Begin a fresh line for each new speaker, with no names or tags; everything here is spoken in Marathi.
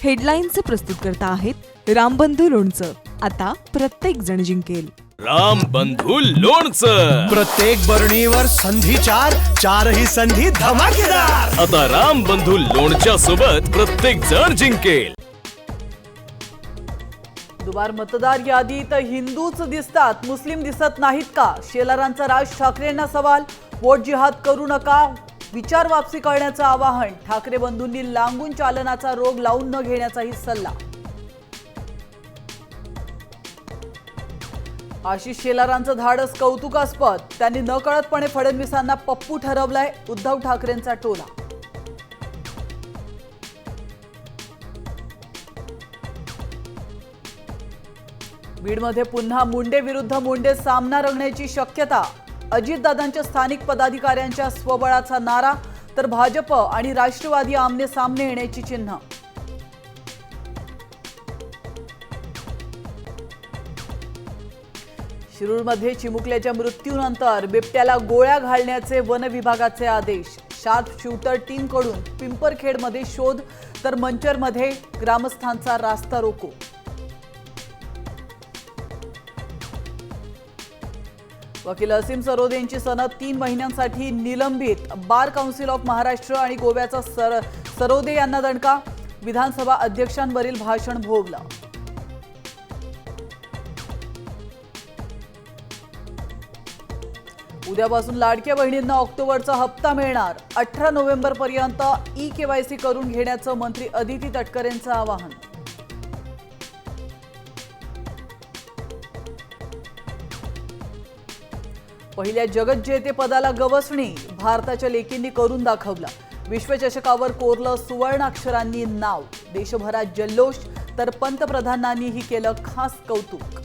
हेडलाईनचे प्रस्तुतकर्ता आहेत रामबंधू लोणचं. आता प्रत्येक जण जिंकेल.
रामबंधू लोणचं.
प्रत्येक बरणीवर संधी चार, चारही संधी धमाकेदार.
आता रामबंधू लोणच्या सोबत प्रत्येक जण जिंकेल.
दुबार मतदार यादीत हिंदूच दिसतात, मुस्लिम दिसत नाहीत का? शेलारांचा राज ठाकरेंना सवाल. वोट जिहाद करू नका, विचार वापसी करण्याचं आवाहन. ठाकरे बंधूंनी लांबून चालनाचा रोग लावून न घेण्याचाही सल्ला. आशिष शेलारांचं धाडस कौतुकास्पद. त्यांनी नकळतपणे फडणवीसांना पप्पू ठरवलंय. उद्धव ठाकरेंचा टोला. बीडमध्ये पुन्हा मुंडे विरुद्ध मुंडे सामना रंगण्याची शक्यता. अजितदादांच्या स्थानिक पदाधिकाऱ्यांच्या स्वबळाचा नारा, तर भाजप आणि राष्ट्रवादी आमने सामने येण्याची चिन्ह. शिरूरमध्ये चिमुकल्याच्या मृत्यूनंतर बिबट्याला गोळ्या घालण्याचे वन विभागाचे आदेश. शार्प शूटर टीमकडून पिंपरखेडमध्ये शोध, तर मंचरमध्ये ग्रामस्थांचा रास्ता रोको. वकील असीम सरोदे यांची सनद 3 महिन्यांसाठी निलंबित. बार काउन्सिल ऑफ महाराष्ट्र आणि गोव्याचा सरोदे यांना दणका. विधानसभा अध्यक्षांवरील भाषण भोवलं. उद्यापासून लाडक्या बहिणींना ऑक्टोबरचा हप्ता मिळणार. 18 नोव्हेंबरपर्यंत ई-केवायसी करून घेण्याचं मंत्री अदिती तटकरेंचं आवाहन. पहिल्या जगज्जेतेपदाला गवसणी. भारताच्या लेकींनी करून दाखवलं. विश्वचषकावर कोरलं सुवर्णाक्षरांनी नाव. देशभरात जल्लोष, तर पंतप्रधानांनीही केलं खास कौतुक.